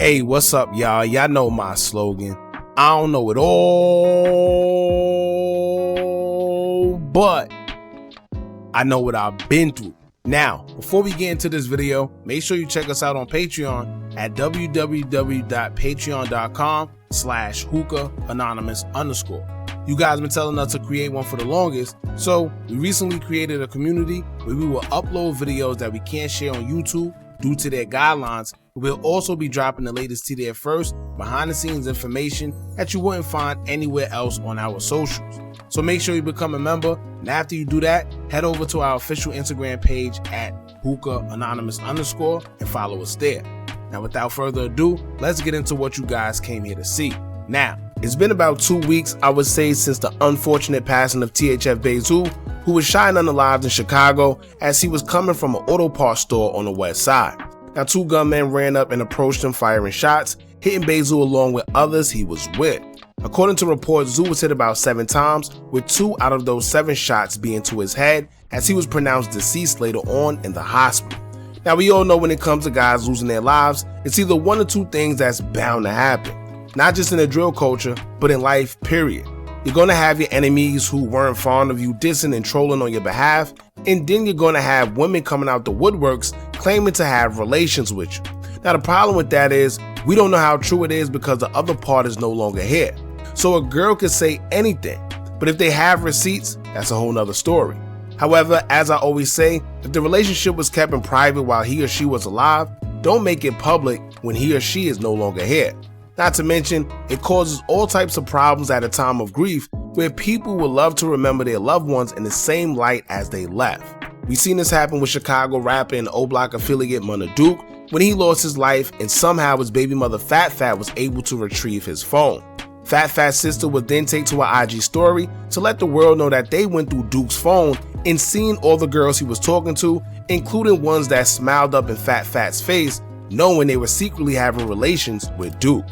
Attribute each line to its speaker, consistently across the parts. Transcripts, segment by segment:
Speaker 1: Hey, what's up, y'all? Y'all know my slogan. I don't know it all, but I know what I've been through. Now, before we get into this video, make sure you check us out on Patreon at www.patreon.com/Hookah Anonymous _. You guys been telling us to create one for the longest, so we recently created a community where we will upload videos that we can't share on YouTube due to their guidelines. We'll also be dropping the latest THF first, behind the scenes information that you wouldn't find anywhere else on our socials. So make sure you become a member, and after you do that, head over to our official Instagram page at Hookah Anonymous _ and follow us there. Now without further ado, let's get into what you guys came here to see. Now, it's been about 2 weeks, I would say, since the unfortunate passing of THF Bayzoo, who was shot and unalived in Chicago as he was coming from an auto parts store on the west side. Now, 2 gunmen ran up and approached him firing shots, hitting Bazou along with others he was with. According to reports, Zoo was hit about 7 times, with 2 out of those 7 shots being to his head, as he was pronounced deceased later on in the hospital. Now, we all know when it comes to guys losing their lives, it's either one or 2 things that's bound to happen. Not just in the drill culture, but in life, period. You're going to have your enemies who weren't fond of you dissing and trolling on your behalf, and then you're going to have women coming out the woodworks claiming to have relations with you. Now, the problem with that is we don't know how true it is because the other part is no longer here. So a girl could say anything, but if they have receipts, that's a whole nother story. However, as I always say, if the relationship was kept in private while he or she was alive, don't make it public when he or she is no longer here. Not to mention, it causes all types of problems at a time of grief where people will love to remember their loved ones in the same light as they left. We've seen this happen with Chicago rapper and O-Block affiliate Munna Duke when he lost his life and somehow his baby mother Fat Fat was able to retrieve his phone. Fat Fat's sister would then take to her IG story to let the world know that they went through Duke's phone and seen all the girls he was talking to, including ones that smiled up in Fat Fat's face, knowing they were secretly having relations with Duke.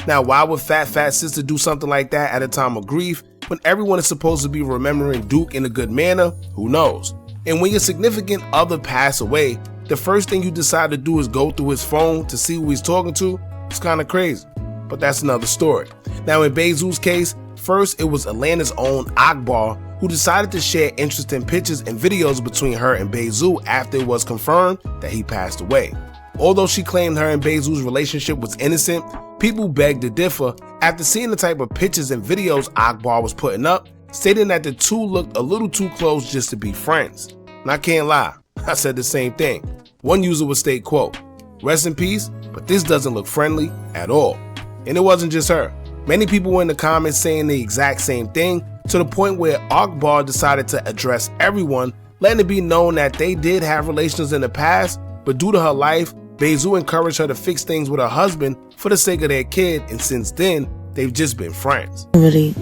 Speaker 1: Now, why would Fat Fat's sister do something like that at a time of grief when everyone is supposed to be remembering Duke in a good manner? Who knows? And when your significant other pass away, the first thing you decide to do is go through his phone to see who he's talking to? It's kind of crazy, but that's another story. Now, in Bazou's case, first it was Atlanta's own Akbar who decided to share interesting pictures and videos between her and Bazou after it was confirmed that he passed away. Although she claimed her and Bazou's relationship was innocent, people begged to differ after seeing the type of pictures and videos Akbar was putting up, stating that the two looked a little too close just to be friends. And I can't lie, I said the same thing. One user would state, quote, "Rest in peace, but this doesn't look friendly at all." And it wasn't just her. Many people were in the comments saying the exact same thing, to the point where Akbar decided to address everyone, letting it be known that they did have relations in the past, but due to her life, Bazou encouraged her to fix things with her husband for the sake of their kid, and since then, they've just been friends.
Speaker 2: I really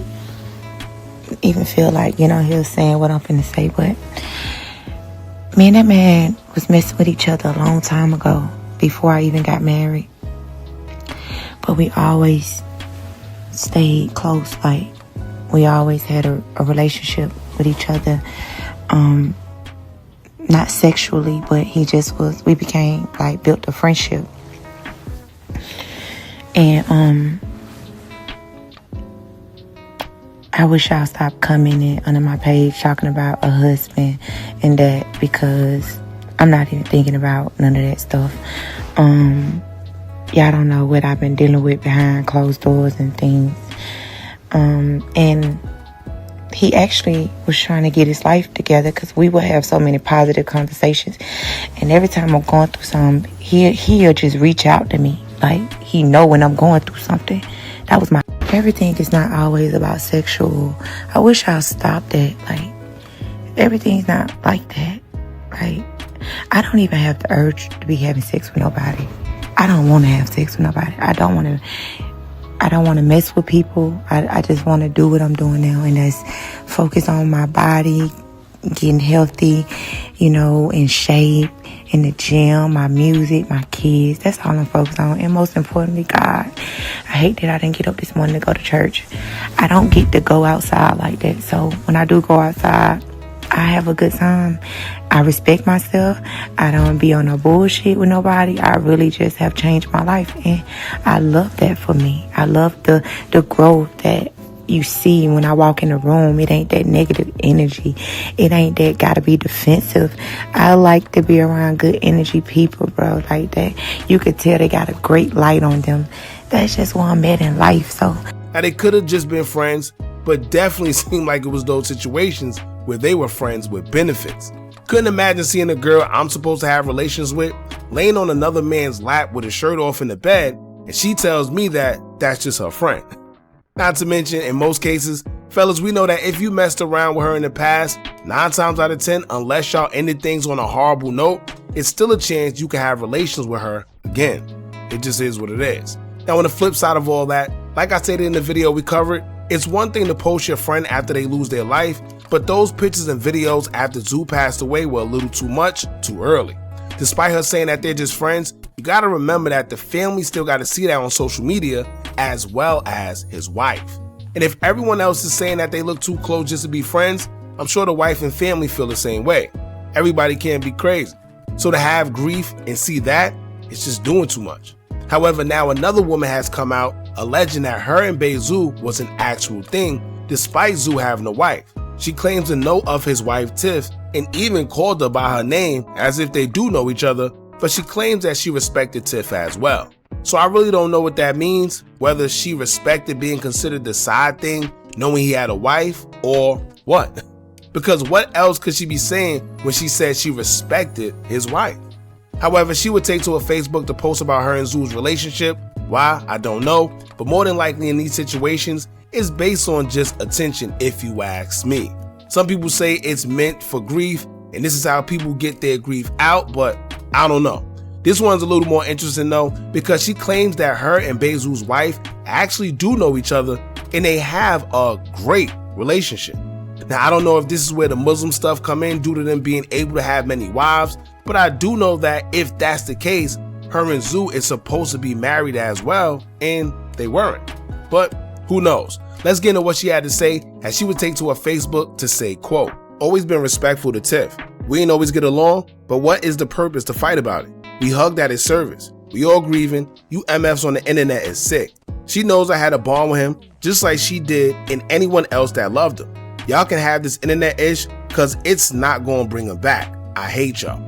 Speaker 2: even feel like, he was saying what I'm finna say, but me and that man was messing with each other a long time ago, before I even got married. But we always stayed close, like we always had a relationship with each other. Not sexually, but we became built a friendship. And I wish y'all stopped coming in under my page talking about a husband and that, because I'm not even thinking about none of that stuff. Y'all don't know what I've been dealing with behind closed doors and things. And he actually was trying to get his life together, because we would have so many positive conversations. And every time I'm going through something, he'll just reach out to me. Like, he know when I'm going through something. That was everything is not always about sexual. I wish I'll stop that. Like, everything's not like that. Like, I don't even have the urge to be having sex with nobody. I don't want to have sex with nobody. I don't want to mess with people. I just want to do what I'm doing now, and that's focus on my body, getting healthy, in shape, in the gym, my music, my kids. That's all I'm focused on, and most importantly, God. I hate that I didn't get up this morning to go to church. I don't get to go outside like that, so when I do go outside, I have a good time. I respect myself. I don't be on no bullshit with nobody. I really just have changed my life, and I love that for me. I love the growth that you see when I walk in the room. It ain't that negative energy. It ain't that gotta be defensive. I like to be around good energy people, bro, like that. You could tell they got a great light on them. That's just what I'm at in life, so.
Speaker 1: Now, they could have just been friends, but definitely seemed like it was those situations where they were friends with benefits. Couldn't imagine seeing a girl I'm supposed to have relations with laying on another man's lap with his shirt off in the bed, and she tells me that that's just her friend. Not to mention, in most cases, fellas, we know that if you messed around with her in the past, 9 times out of 10, unless y'all ended things on a horrible note, it's still a chance you can have relations with her again. It just is what it is. Now, on the flip side of all that, like I stated in the video we covered, it's one thing to post your friend after they lose their life, but those pictures and videos after Zoo passed away were a little too much, too early. Despite her saying that they're just friends, you gotta remember that the family still gotta see that on social media, as well as his wife. And if everyone else is saying that they look too close just to be friends, I'm sure the wife and family feel the same way. Everybody can't be crazy. So to have grief and see that, it's just doing too much. However, now another woman has come out alleging that her and Bazou was an actual thing, despite Zoo having a wife. She claims to know of his wife Tiff and even called her by her name as if they do know each other, but she claims that she respected Tiff as well. So I really don't know what that means, whether she respected being considered the side thing, knowing he had a wife, or what. Because what else could she be saying when she said she respected his wife? However, she would take to her Facebook to post about her and Zoo's relationship. Why? I don't know, but more than likely in these situations, it's based on just attention if you ask me. Some people say it's meant for grief, and this is how people get their grief out, but I don't know. This one's a little more interesting though, because she claims that her and Bazou's wife actually do know each other, and they have a great relationship. Now, I don't know if this is where the Muslim stuff come in due to them being able to have many wives, but I do know that if that's the case, her and Zoo is supposed to be married as well, and they weren't. But who knows? Let's get into what she had to say, as she would take to her Facebook to say, quote, "Always been respectful to Tiff. We ain't always get along, but what is the purpose to fight about it? We hugged at his service. We all grieving. You MFs on the internet is sick. She knows I had a bond with him, just like she did and anyone else that loved him. Y'all can have this internet ish, cause it's not gonna bring him back. I hate y'all."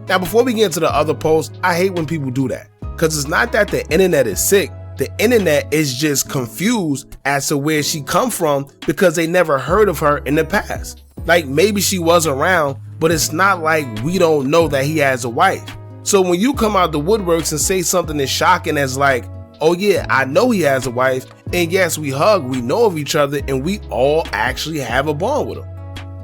Speaker 1: Now, before we get into the other posts, I hate when people do that, cause it's not that the internet is sick. The internet is just confused as to where she come from because they never heard of her in the past. Like, maybe she was around, but it's not like we don't know that he has a wife. So when you come out the woodworks and say something as shocking as like, "Oh yeah, I know he has a wife, and yes, we hug, we know of each other, and we all actually have a bond with him,"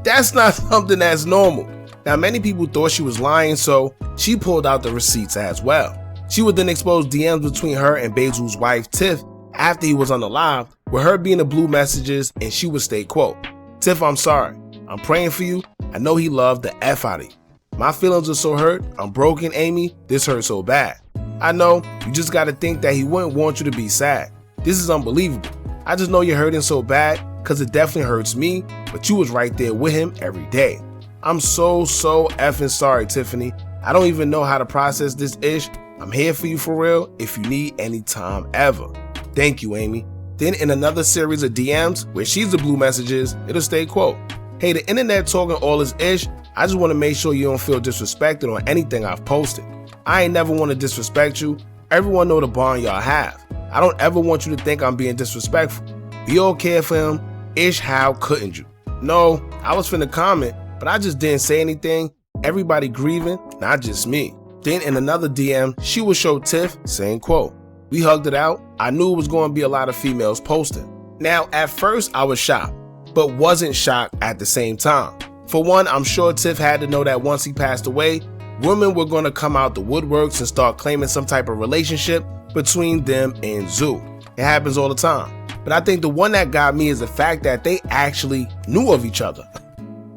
Speaker 1: that's not something that's normal. Now, many people thought she was lying, so she pulled out the receipts as well. She would then expose DMs between her and Bazou's wife Tiff after he was on the live, with her being the blue messages, and she would state, quote, "Tiff, I'm sorry. I'm praying for you. I know he loved the F out of you. My feelings are so hurt. I'm broken, Amy. This hurts so bad. I know you just gotta think that he wouldn't want you to be sad. This is unbelievable. I just know you're hurting so bad, cause it definitely hurts me, but you was right there with him every day. I'm so effing sorry, Tiffany. I don't even know how to process this ish. I'm here for you for real if you need any time ever. Thank you, Amy." Then in another series of DMs, where she's the blue messages, it'll stay, quote, "Hey, the internet talking all this ish. I just want to make sure you don't feel disrespected on anything I've posted. I ain't never want to disrespect you. Everyone know the bond y'all have. I don't ever want you to think I'm being disrespectful. We all care for him. Ish, how couldn't you? No, I was finna comment, but I just didn't say anything. Everybody grieving, not just me." Then in another DM, she would show Tiff saying, quote, "We hugged it out. I knew it was going to be a lot of females posting." Now, at first I was shocked, but wasn't shocked at the same time. For one, I'm sure Tiff had to know that once he passed away, women were going to come out the woodworks and start claiming some type of relationship between them and Zoo. It happens all the time. But I think the one that got me is the fact that they actually knew of each other.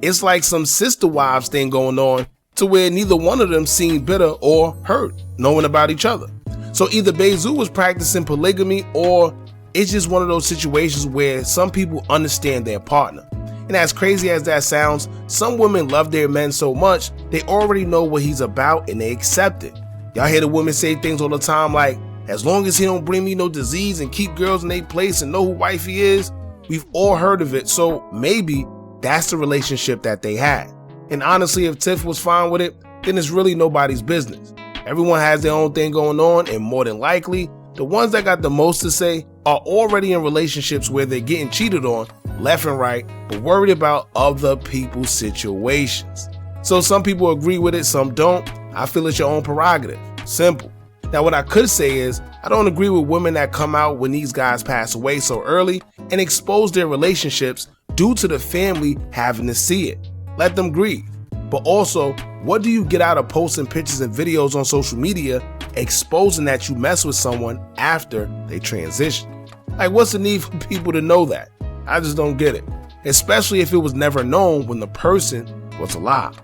Speaker 1: It's like some sister wives thing going on, to where neither one of them seemed bitter or hurt knowing about each other. So either Bazou was practicing polygamy, or it's just one of those situations where some people understand their partner. And as crazy as that sounds, some women love their men so much, they already know what he's about and they accept it. Y'all hear the women say things all the time like, as long as he don't bring me no disease and keep girls in their place and know who wife he is. We've all heard of it, so maybe that's the relationship that they had. And honestly, if Tiff was fine with it, then it's really nobody's business. Everyone has their own thing going on, and more than likely, the ones that got the most to say are already in relationships where they're getting cheated on left and right, but worried about other people's situations. So some people agree with it, some don't. I feel it's your own prerogative. Simple. Now what I could say is, I don't agree with women that come out when these guys pass away so early and expose their relationships due to the family having to see it. Let them grieve. But also, what do you get out of posting pictures and videos on social media exposing that you mess with someone after they transition? Like, what's the need for people to know that? I just don't get it. Especially if it was never known when the person was alive.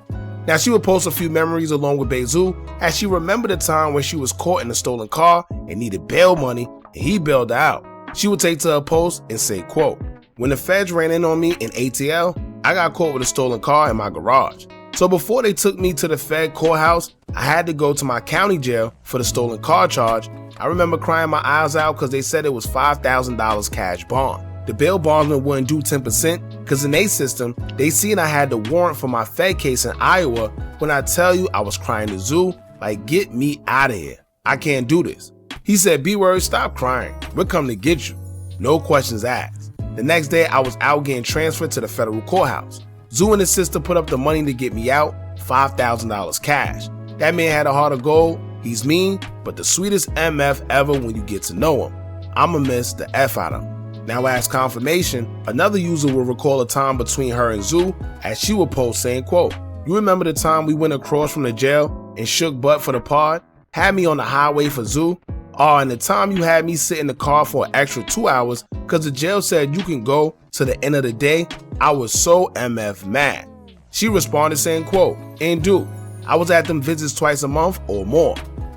Speaker 1: Now, she would post a few memories along with Bazou as she remembered the time when she was caught in a stolen car and needed bail money and he bailed her out. She would take to her post and say, quote, "When the feds ran in on me in ATL, I got caught with a stolen car in my garage. So before they took me to the Fed courthouse, I had to go to my county jail for the stolen car charge. I remember crying my eyes out because they said it was $5,000 cash bond. The bail bondsman wouldn't do 10% because in their system, they seen I had the warrant for my Fed case in Iowa. When I tell you I was crying to Zoo, like, get me out of here. I can't do this." He said, "Be worried, stop crying. We're coming to get you. No questions asked." The next day, I was out getting transferred to the federal courthouse. Zoo and his sister put up the money to get me out, $5,000 cash. That man had a heart of gold. He's mean, but the sweetest MF ever when you get to know him. I'ma miss the F out of him. Now as confirmation, another user will recall a time between her and Zoo as she would post saying, quote, "You remember the time we went across from the jail and shook butt for the pod? Had me on the highway for Zoo? Oh, and the time you had me sit in the car for an extra 2 hours because the jail said you can go to the end of the day? I was so MF mad." She responded saying, quote, "And dude, I was at them visits twice a month or more.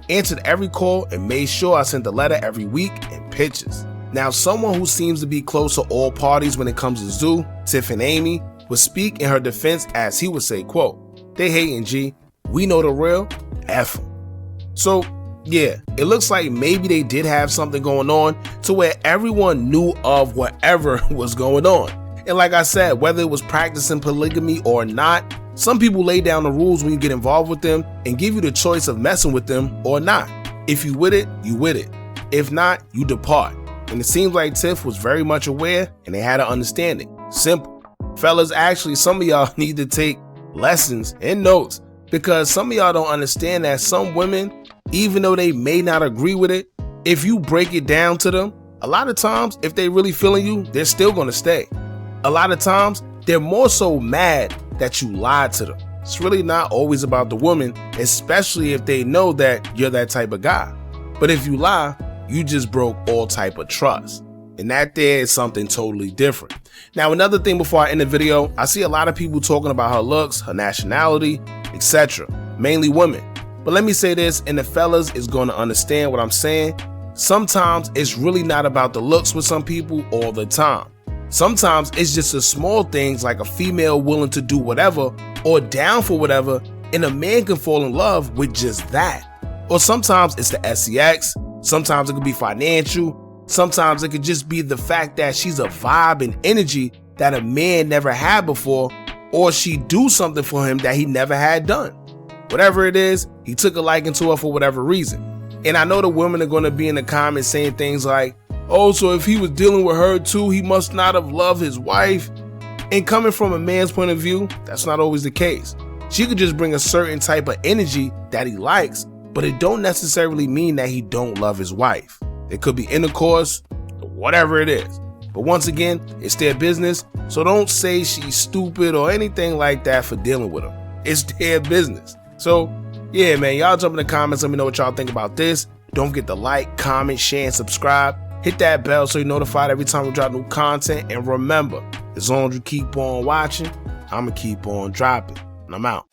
Speaker 1: Answered every call and made sure I sent a letter every week and pictures." Now, someone who seems to be close to all parties when it comes to Zoo, Tiff and Amy, would speak in her defense as he would say, quote, "They hating G. We know the real. F 'em." So, yeah, it looks like maybe they did have something going on to where everyone knew of whatever was going on. And like I said, whether it was practicing polygamy or not, some people lay down the rules when you get involved with them and give you the choice of messing with them or not. If you with it, you with it. If not, you depart. And it seems like Tiff was very much aware and they had an understanding. Simple. Fellas, actually, some of y'all need to take lessons and notes because some of y'all don't understand that some women, even though they may not agree with it, if you break it down to them, a lot of times, if they really feeling you, they're still going to stay. A lot of times, they're more so mad that you lied to them. It's really not always about the woman, especially if they know that you're that type of guy. But if you lie, you just broke all type of trust. And that there is something totally different. Now, another thing before I end the video, I see a lot of people talking about her looks, her nationality, etc. Mainly women. But let me say this, and the fellas is going to understand what I'm saying. Sometimes it's really not about the looks with some people all the time. Sometimes it's just the small things like a female willing to do whatever or down for whatever, and a man can fall in love with just that. Or sometimes it's the SEX. Sometimes it could be financial. Sometimes it could just be the fact that she's a vibe and energy that a man never had before, or she do something for him that he never had done. Whatever it is, he took a liking to her for whatever reason. And I know the women are going to be in the comments saying things like, "Oh, so if he was dealing with her too, he must not have loved his wife." And coming from a man's point of view, that's not always the case. She could just bring a certain type of energy that he likes, but it don't necessarily mean that he don't love his wife. It could be intercourse, whatever it is. But once again, it's their business, so don't say she's stupid or anything like that for dealing with him. It's their business. So, yeah, man, y'all jump in the comments. Let me know what y'all think about this. Don't forget to like, comment, share, and subscribe. Hit that bell so you're notified every time we drop new content. And remember, as long as you keep on watching, I'ma keep on dropping. And I'm out.